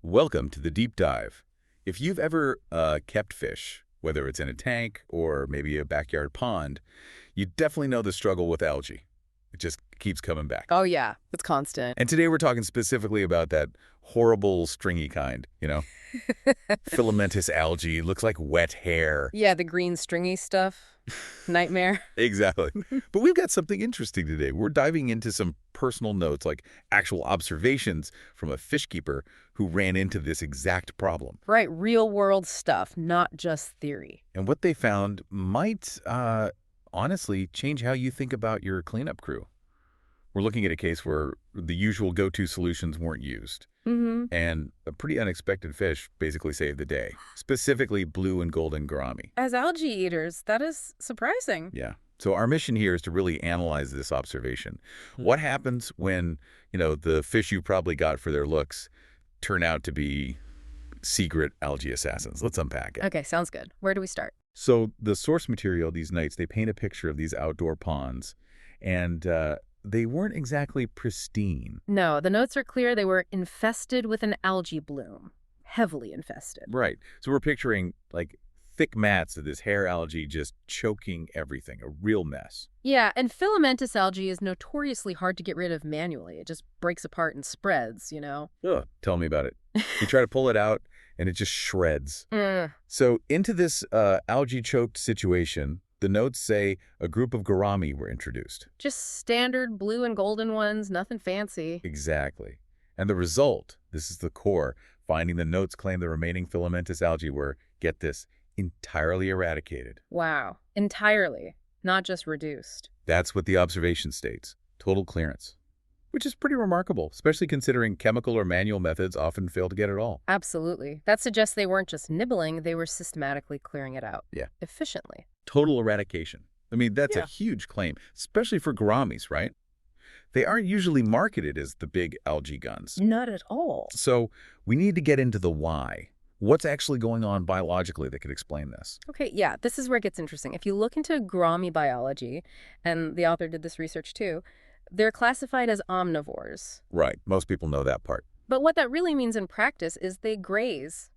Welcome to the deep dive. If you've ever kept fish, whether it's in a tank or maybe a backyard pond, you definitely know the struggle with algae. It just keeps coming back. Oh, yeah. It's constant. And today we're talking specifically about that horrible stringy kind, filamentous algae, looks like wet hair. Yeah, the green stringy stuff. Nightmare. Exactly. But we've got something interesting today. We're diving into some personal notes, like actual observations from a fish keeper who ran into this exact problem. Right, real world stuff, not just theory. And what they found might, honestly, change how you think about your cleanup crew. We're looking at a case where the usual go-to solutions weren't used. And a pretty unexpected fish basically saved the day, specifically Blue and Golden Gourami. As algae eaters, that is surprising. Yeah. So our mission here is to really analyze this observation. What happens when, the fish you probably got for their looks turn out to be secret algae assassins? Let's unpack it. Okay, sounds good. Where do we start? So the source material, these nights, they paint a picture of these outdoor ponds, and they weren't exactly pristine. No, the notes are clear. They were infested with an algae bloom. Heavily infested. Right. So we're picturing, thick mats of this hair algae just choking everything, a real mess. Yeah, and filamentous algae is notoriously hard to get rid of manually. It just breaks apart and spreads, Ugh, tell me about it. You try to pull it out, and it just shreds. So into this algae-choked situation, the notes say a group of gourami were introduced. Just standard blue and golden ones, nothing fancy. Exactly. And the result, this is the core, finding the notes claim the remaining filamentous algae were, get this, entirely eradicated. Wow, entirely, not just reduced. That's what the observation states, total clearance. Which is pretty remarkable, especially considering chemical or manual methods often fail to get it all. Absolutely. That suggests they weren't just nibbling, they were systematically clearing it out. Yeah. Efficiently. Total eradication. I mean, that's a huge claim, especially for gouramis, right? They aren't usually marketed as the big algae guns. Not at all. So we need to get into the why. What's actually going on biologically that could explain this? Okay, yeah, this is where it gets interesting. If you look into gourami biology, and the author did this research too, they're classified as omnivores. Right. Most people know that part. But what that really means in practice is they graze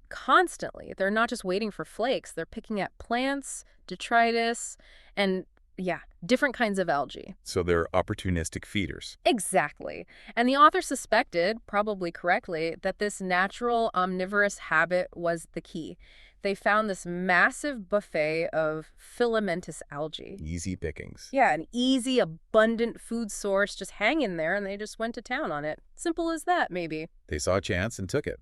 constantly. They're not just waiting for flakes. They're picking at plants, detritus, and, different kinds of algae. So they're opportunistic feeders. Exactly. And the author suspected, probably correctly, that this natural omnivorous habit was the key. They found this massive buffet of filamentous algae. Easy pickings. Yeah, an easy, abundant food source just hanging there, and they just went to town on it. Simple as that, maybe. They saw a chance and took it.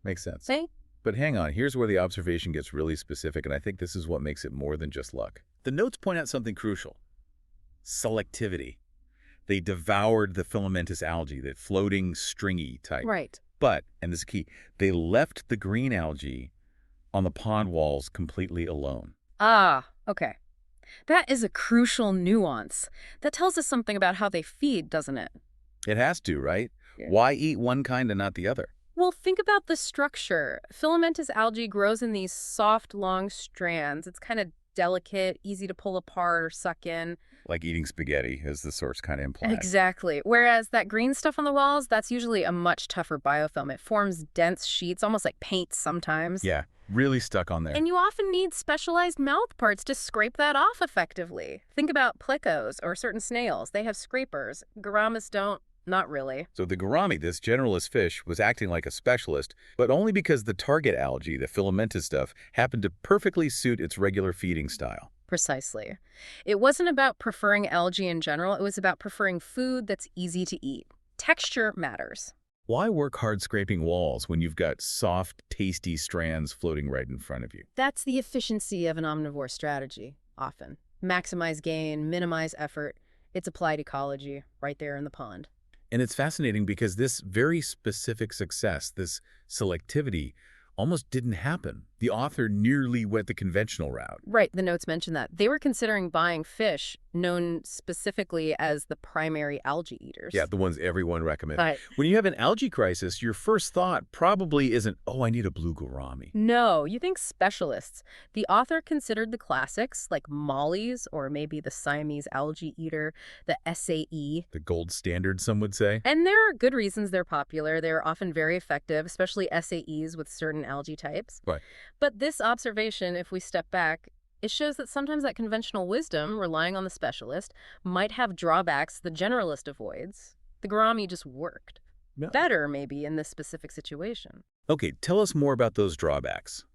Makes sense. See? But hang on, here's where the observation gets really specific, and I think this is what makes it more than just luck. The notes point out something crucial. Selectivity. They devoured the filamentous algae, that floating, stringy type. Right. But, and this is key, they left the green algae on the pond walls completely alone. Ah, okay. That is a crucial nuance. That tells us something about how they feed, doesn't it? It has to, right? Yeah. Why eat one kind and not the other? Well, think about the structure. Filamentous algae grows in these soft, long strands. It's kind of delicate, easy to pull apart or suck in. Like eating spaghetti, as the source kind of implies. Exactly. Whereas that green stuff on the walls, that's usually a much tougher biofilm. It forms dense sheets, almost like paint sometimes. Yeah, really stuck on there. And you often need specialized mouth parts to scrape that off effectively. Think about plecos or certain snails. They have scrapers. Gouramis don't. Not really. So the gourami, this generalist fish, was acting like a specialist, but only because the target algae, the filamentous stuff, happened to perfectly suit its regular feeding style. Precisely. It wasn't about preferring algae in general. It was about preferring food that's easy to eat. Texture matters. Why work hard scraping walls when you've got soft, tasty strands floating right in front of you? That's the efficiency of an omnivore strategy, often. Maximize gain, minimize effort. It's applied ecology right there in the pond. And it's fascinating because this very specific success, this selectivity, almost didn't happen. The author nearly went the conventional route. Right, the notes mention that. They were considering buying fish known specifically as the primary algae eaters. Yeah, the ones everyone recommends. Right. When you have an algae crisis, your first thought probably isn't, oh, I need a blue gourami. No, you think specialists. The author considered the classics like Mollies or maybe the Siamese Algae Eater, the SAE. The gold standard, some would say. And there are good reasons they're popular. They're often very effective, especially SAEs with certain algae types. Right. But this observation, if we step back, it shows that sometimes that conventional wisdom, relying on the specialist, might have drawbacks the generalist avoids. The gourami just worked. Yeah. Better, maybe, in this specific situation. Okay, tell us more about those drawbacks.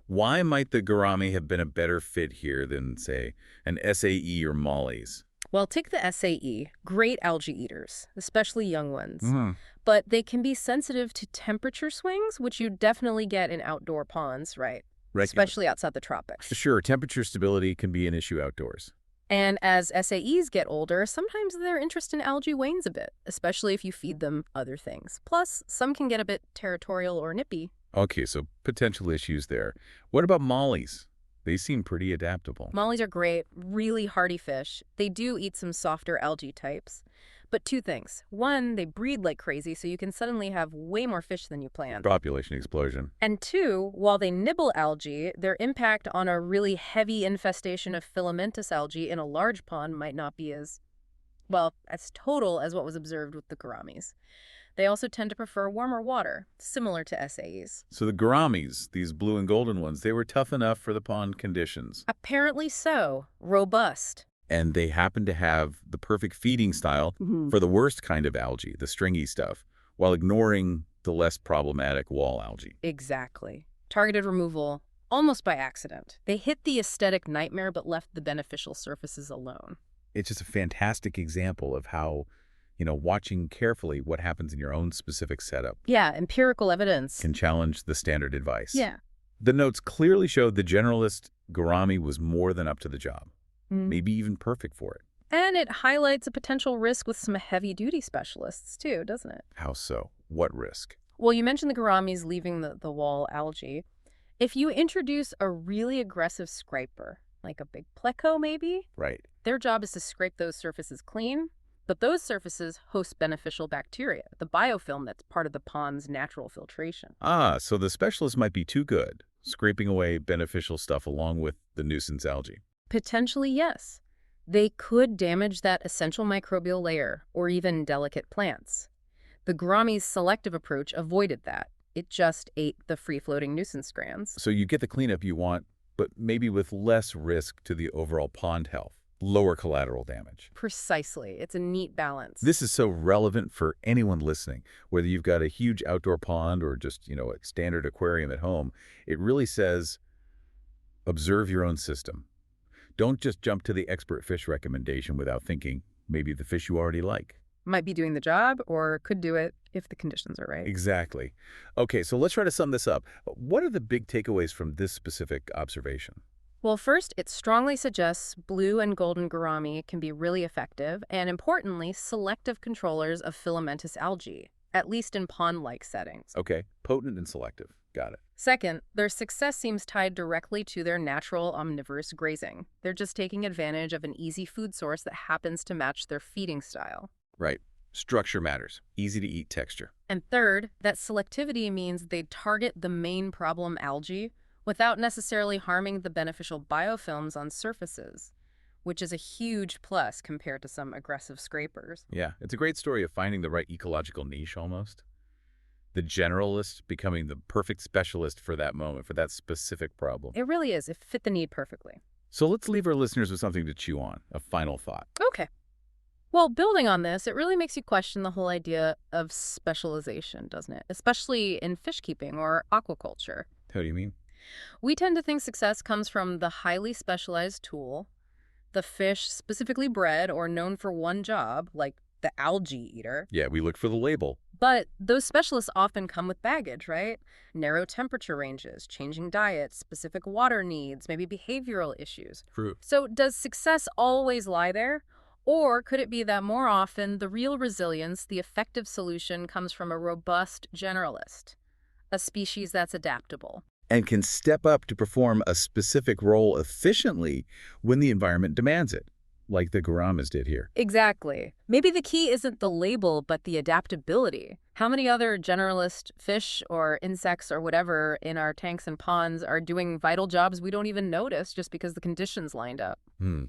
Why might the gourami have been a better fit here than, say, an SAE or Mollies? Well, take the SAE, great algae eaters, especially young ones. Mm. But they can be sensitive to temperature swings, which you definitely get in outdoor ponds, right? Especially outside the tropics. Sure, temperature stability can be an issue outdoors. And as SAEs get older, sometimes their interest in algae wanes a bit, especially if you feed them other things. Plus, some can get a bit territorial or nippy. Okay, so potential issues there. What about Mollies? They seem pretty adaptable. Mollies are great, really hardy fish. They do eat some softer algae types. But two things. One, they breed like crazy, so you can suddenly have way more fish than you planned. Population explosion. And two, while they nibble algae, their impact on a really heavy infestation of filamentous algae in a large pond might not be as total as what was observed with the gouramis. They also tend to prefer warmer water, similar to SAEs. So the gouramis, these blue and golden ones, they were tough enough for the pond conditions. Apparently so. Robust. And they happen to have the perfect feeding style for the worst kind of algae, the stringy stuff, while ignoring the less problematic wall algae. Exactly. Targeted removal, almost by accident. They hit the aesthetic nightmare but left the beneficial surfaces alone. It's just a fantastic example of how, watching carefully what happens in your own specific setup. Yeah, empirical evidence. Can challenge the standard advice. Yeah. The notes clearly showed the generalist gourami was more than up to the job. Maybe even perfect for it. And it highlights a potential risk with some heavy-duty specialists, too, doesn't it? How so? What risk? Well, you mentioned the gouramis leaving the wall algae. If you introduce a really aggressive scraper, like a big pleco maybe, Right. their job is to scrape those surfaces clean, but those surfaces host beneficial bacteria, the biofilm that's part of the pond's natural filtration. Ah, so the specialist might be too good, scraping away beneficial stuff along with the nuisance algae. Potentially, yes. They could damage that essential microbial layer or even delicate plants. The gourami's selective approach avoided that. It just ate the free-floating nuisance strands. So you get the cleanup you want, but maybe with less risk to the overall pond health, lower collateral damage. Precisely. It's a neat balance. This is so relevant for anyone listening, whether you've got a huge outdoor pond or just, a standard aquarium at home. It really says, observe your own system. Don't just jump to the expert fish recommendation without thinking maybe the fish you already like. Might be doing the job or could do it if the conditions are right. Exactly. Okay, so let's try to sum this up. What are the big takeaways from this specific observation? Well, first, it strongly suggests blue and golden gourami can be really effective and, importantly, selective controllers of filamentous algae, at least in pond-like settings. Okay, potent and selective. Got it. Second, their success seems tied directly to their natural omnivorous grazing. They're just taking advantage of an easy food source that happens to match their feeding style. Right. Structure matters. Easy to eat texture. And third, that selectivity means they target the main problem algae without necessarily harming the beneficial biofilms on surfaces, which is a huge plus compared to some aggressive scrapers. Yeah, it's a great story of finding the right ecological niche almost. The generalist becoming the perfect specialist for that moment, for that specific problem. It really is. It fit the need perfectly. So let's leave our listeners with something to chew on, a final thought. Okay. Well, building on this, it really makes you question the whole idea of specialization, doesn't it? Especially in fish keeping or aquaculture. How do you mean? We tend to think success comes from the highly specialized tool, the fish specifically bred or known for one job, like the algae eater. Yeah, we look for the label. But those specialists often come with baggage, right? Narrow temperature ranges, changing diets, specific water needs, maybe behavioral issues. True. So does success always lie there? Or could it be that more often the real resilience, the effective solution, comes from a robust generalist, a species that's adaptable? and can step up to perform a specific role efficiently when the environment demands it, like the gouramis did here. Exactly. Maybe the key isn't the label, but the adaptability. How many other generalist fish or insects or whatever in our tanks and ponds are doing vital jobs we don't even notice just because the conditions lined up? Hmm.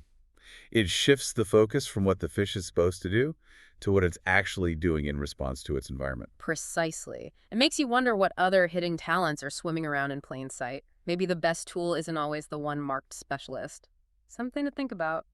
It shifts the focus from what the fish is supposed to do to what it's actually doing in response to its environment. Precisely. It makes you wonder what other hidden talents are swimming around in plain sight. Maybe the best tool isn't always the one marked specialist. Something to think about.